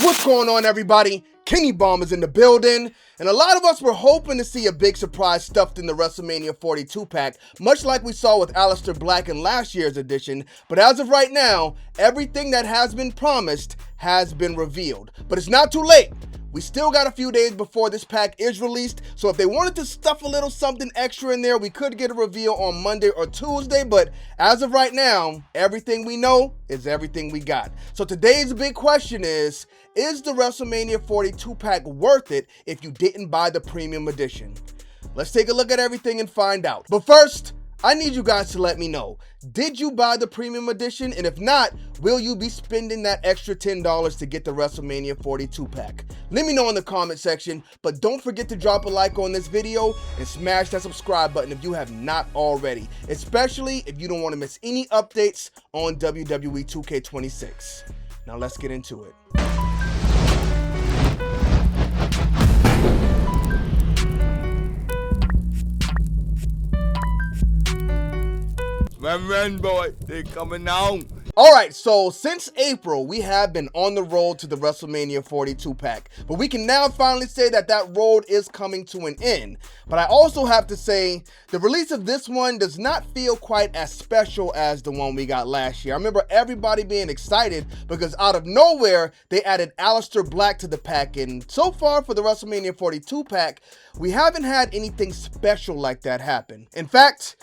What's going on, everybody? Kenny Bomb is in the building, and a lot of us were hoping to see a big surprise stuffed in the Wrestlemania 42 pack, much like we saw with Aleister Black in last year's edition, but as of right now, everything that has been promised has been revealed. But it's not too late. We still got a few days before this pack is released, so if they wanted to stuff a little something extra in there, we could get a reveal on Monday or Tuesday, but as of right now, everything we know is everything we got. So today's big question is the WrestleMania 42 pack worth it if you didn't buy the premium edition? Let's take a look at everything and find out. But first, I need you guys to let me know, did you buy the premium edition? And if not, will you be spending that extra $10 to get the WrestleMania 42 pack? Let me know in the comment section, but don't forget to drop a like on this video and smash that subscribe button if you have not already, especially if you don't want to miss any updates on WWE 2K26. Now let's get into it. Run, boy, they coming on. Alright, so since April, we have been on the road to the WrestleMania 42 pack, but we can now finally say that that road is coming to an end. But I also have to say, the release of this one does not feel quite as special as the one we got last year. I remember everybody being excited because out of nowhere, they added Aleister Black to the pack, and so far for the WrestleMania 42 pack, we haven't had anything special like that happen. In fact,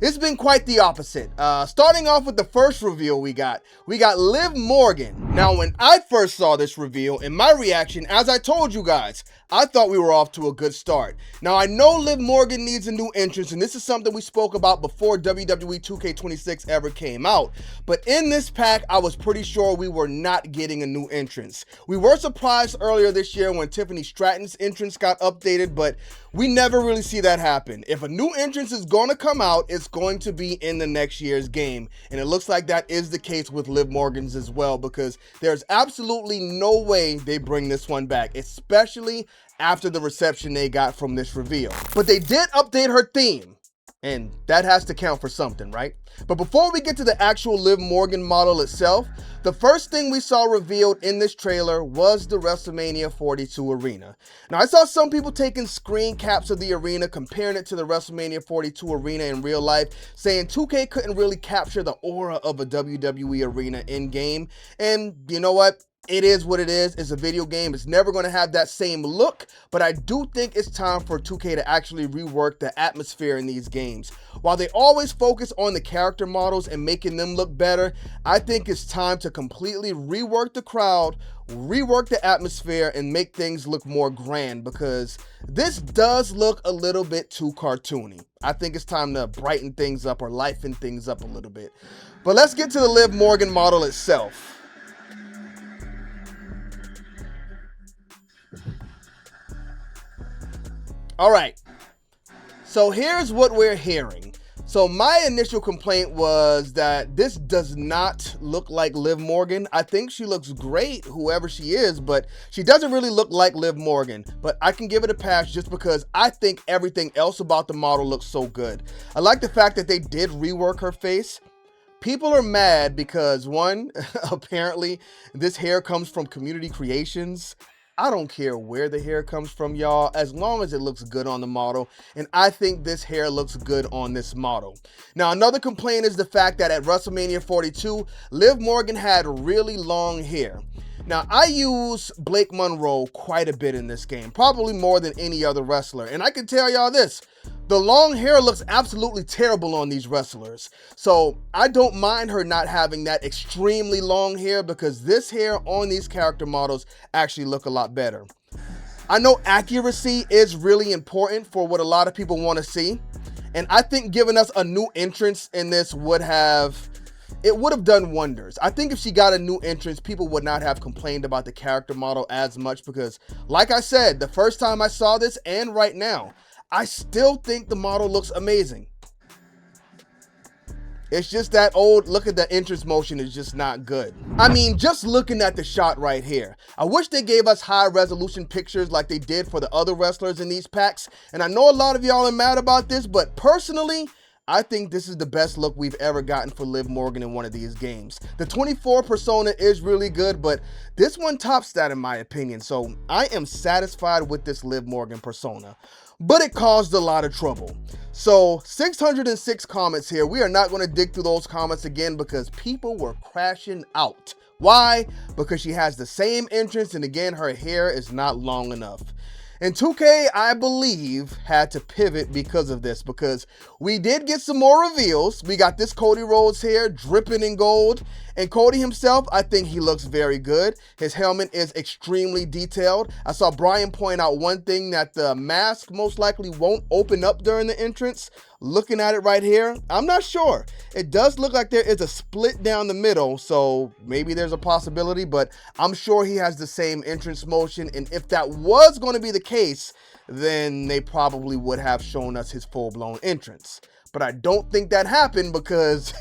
it's been quite the opposite. Starting off with the first reveal we got Liv Morgan. Now, when I first saw this reveal, in my reaction, as I told you guys, I thought we were off to a good start. Now, I know Liv Morgan needs a new entrance, and this is something we spoke about before WWE 2K26 ever came out. But in this pack, I was pretty sure we were not getting a new entrance. We were surprised earlier this year when Tiffany Stratton's entrance got updated, but we never really see that happen. If a new entrance is going to come out, it's going to be in the next year's game. And it looks like that is the case with Liv Morgan's as well, because there's absolutely no way they bring this one back, especially after the reception they got from this reveal. But they did update her theme, and that has to count for something, right? But before we get to the actual Liv Morgan model itself, the first thing we saw revealed in this trailer was the WrestleMania 42 arena. Now, I saw some people taking screen caps of the arena, comparing it to the WrestleMania 42 arena in real life, saying 2K couldn't really capture the aura of a WWE arena in-game. And you know what? It is what it is. It's a video game. It's never going to have that same look, but I do think it's time for 2K to actually rework the atmosphere in these games. While they always focus on the character models and making them look better, I think it's time to completely rework the crowd, rework the atmosphere, and make things look more grand, because this does look a little bit too cartoony. I think it's time to brighten things up or liven things up a little bit. But let's get to the Liv Morgan model itself. All right, so here's what we're hearing. So my initial complaint was that this does not look like Liv Morgan. I think she looks great, whoever she is, but she doesn't really look like Liv Morgan. But I can give it a pass just because I think everything else about the model looks so good. I like the fact that they did rework her face. People are mad because, one, apparently this hair comes from Community Creations. I don't care where the hair comes from, y'all, as long as it looks good on the model, and I think this hair looks good on this model. Now, another complaint is the fact that at WrestleMania 42, Liv Morgan had really long hair. Now, I use Blake Monroe quite a bit in this game, probably more than any other wrestler, and I can tell y'all this, the long hair looks absolutely terrible on these wrestlers. So I don't mind her not having that extremely long hair, because this hair on these character models actually look a lot better. I know accuracy is really important for what a lot of people want to see, and I think giving us a new entrance in this would have done wonders. I think if she got a new entrance, people would not have complained about the character model as much, because like I said, the first time I saw this and right now, I still think the model looks amazing. It's just that old look at the entrance motion is just not good. I mean, just looking at the shot right here, I wish they gave us high resolution pictures like they did for the other wrestlers in these packs. And I know a lot of y'all are mad about this, but personally, I think this is the best look we've ever gotten for Liv Morgan in one of these games. The 24 persona is really good, but this one tops that in my opinion, so I am satisfied with this Liv Morgan persona. But it caused a lot of trouble. So 606 comments here. We are not going to dig through those comments again because people were crashing out. Why? Because she has the same entrance, and again, her hair is not long enough. And 2K, I believe, had to pivot because of this, because we did get some more reveals. We got this Cody Rhodes hair dripping in gold, and Cody himself, I think he looks very good. His helmet is extremely detailed. I saw Brian point out one thing, that the mask most likely won't open up during the entrance. Looking at it right here, I'm not sure. It does look like there is a split down the middle, so maybe there's a possibility, but I'm sure he has the same entrance motion, and if that was going to be the case, then they probably would have shown us his full-blown entrance. But I don't think that happened because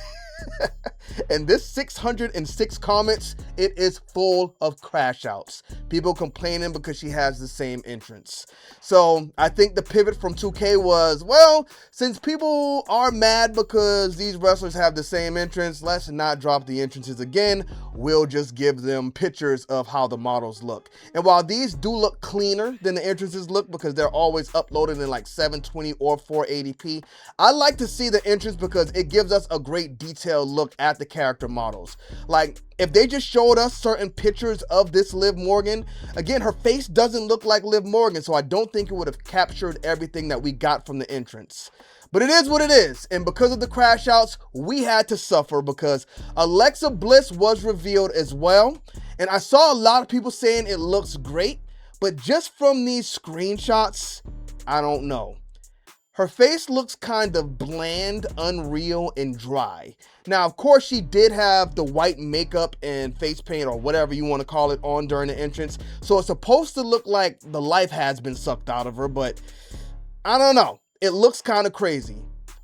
in this 606 comments, it is full of crash outs. People complaining because she has the same entrance. So I think the pivot from 2K was, well, since people are mad because these wrestlers have the same entrance, let's not drop the entrances again. We'll just give them pictures of how the models look. And while these do look cleaner than the entrances look because they're always uploaded in like 720 or 480p, I like to see the entrance because it gives us a great detailed look at the character models. Like, if they just showed us certain pictures of this Liv Morgan, again, her face doesn't look like Liv Morgan, so I don't think it would have captured everything that we got from the entrance. But it is what it is, and because of the crash outs, we had to suffer because Alexa Bliss was revealed as well, and I saw a lot of people saying it looks great, but just from these screenshots, I don't know. Her face looks kind of bland, unreal, and dry. Now, of course, she did have the white makeup and face paint or whatever you want to call it on during the entrance, so it's supposed to look like the life has been sucked out of her, but I don't know. It looks kind of crazy.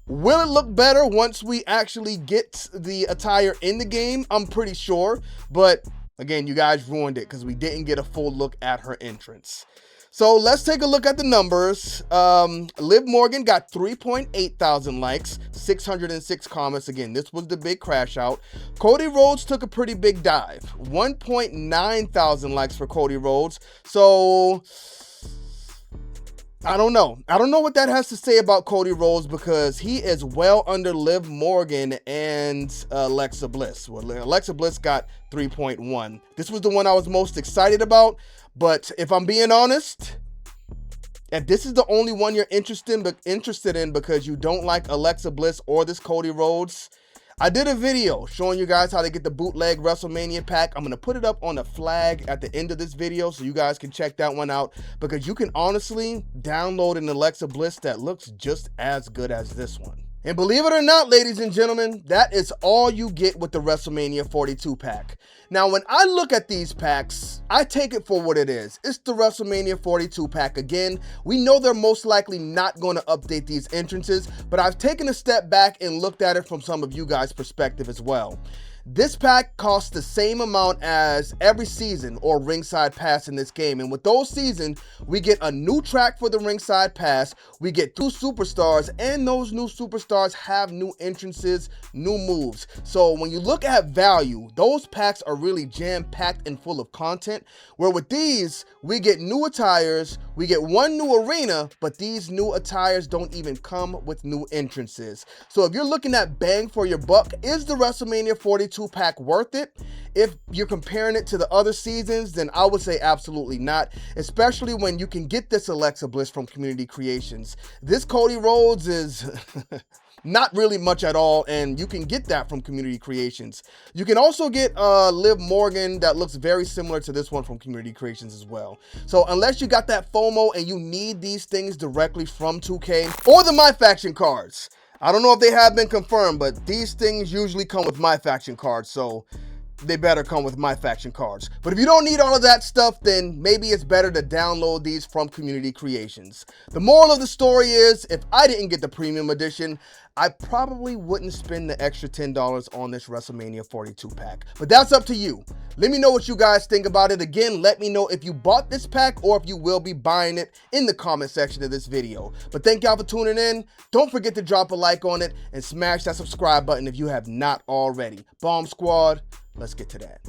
Will it look better once we actually get the attire in the game? I'm pretty sure, but again, you guys ruined it because we didn't get a full look at her entrance. So let's take a look at the numbers. Liv Morgan got 3.8 thousand likes, 606 comments. Again, this was the big crash out. Cody Rhodes took a pretty big dive, 1.9 thousand likes for Cody Rhodes. So I don't know. I don't know what that has to say about Cody Rhodes because he is well under Liv Morgan and Alexa Bliss. Well, Alexa Bliss got 3.1. This was the one I was most excited about. But if I'm being honest, if this is the only one you're interested in because you don't like Alexa Bliss or this Cody Rhodes, I did a video showing you guys how to get the bootleg Wrestlemania pack. I'm going to put it up on the flag at the end of this video so you guys can check that one out because you can honestly download an Alexa Bliss that looks just as good as this one. And believe it or not, ladies and gentlemen, that is all you get with the WrestleMania 42 pack. Now, when I look at these packs, I take it for what it is. It's the WrestleMania 42 pack again. We know they're most likely not going to update these entrances, but I've taken a step back and looked at it from some of you guys' perspective as well. This pack costs the same amount as every season or ringside pass in this game. And with those seasons, we get a new track for the ringside pass. We get 2 superstars, and those new superstars have new entrances, new moves. So when you look at value, those packs are really jam-packed and full of content. Where with these, we get new attires, we get 1 new arena, but these new attires don't even come with new entrances. So if you're looking at bang for your buck, is the WrestleMania 42 pack worth it? If you're comparing it to the other seasons, then I would say absolutely not, especially when you can get this Alexa Bliss from Community Creations. This Cody Rhodes is not really much at all, and you can get that from Community Creations. You can also get Liv Morgan that looks very similar to this one from Community Creations as well. So unless you got that FOMO and you need these things directly from 2K or the MyFACTION cards, I don't know if they have been confirmed, but these things usually come with MyFACTION cards. So they better come with MyFACTION cards. But if you don't need all of that stuff, then maybe it's better to download these from Community Creations. The moral of the story is, if I didn't get the premium edition, I probably wouldn't spend the extra $10 on this WrestleMania 42 pack. But that's up to you. Let me know what you guys think about it. Again, let me know if you bought this pack or if you will be buying it in the comment section of this video. But thank y'all for tuning in. Don't forget to drop a like on it and smash that subscribe button if you have not already. Bomb Squad, let's get to that.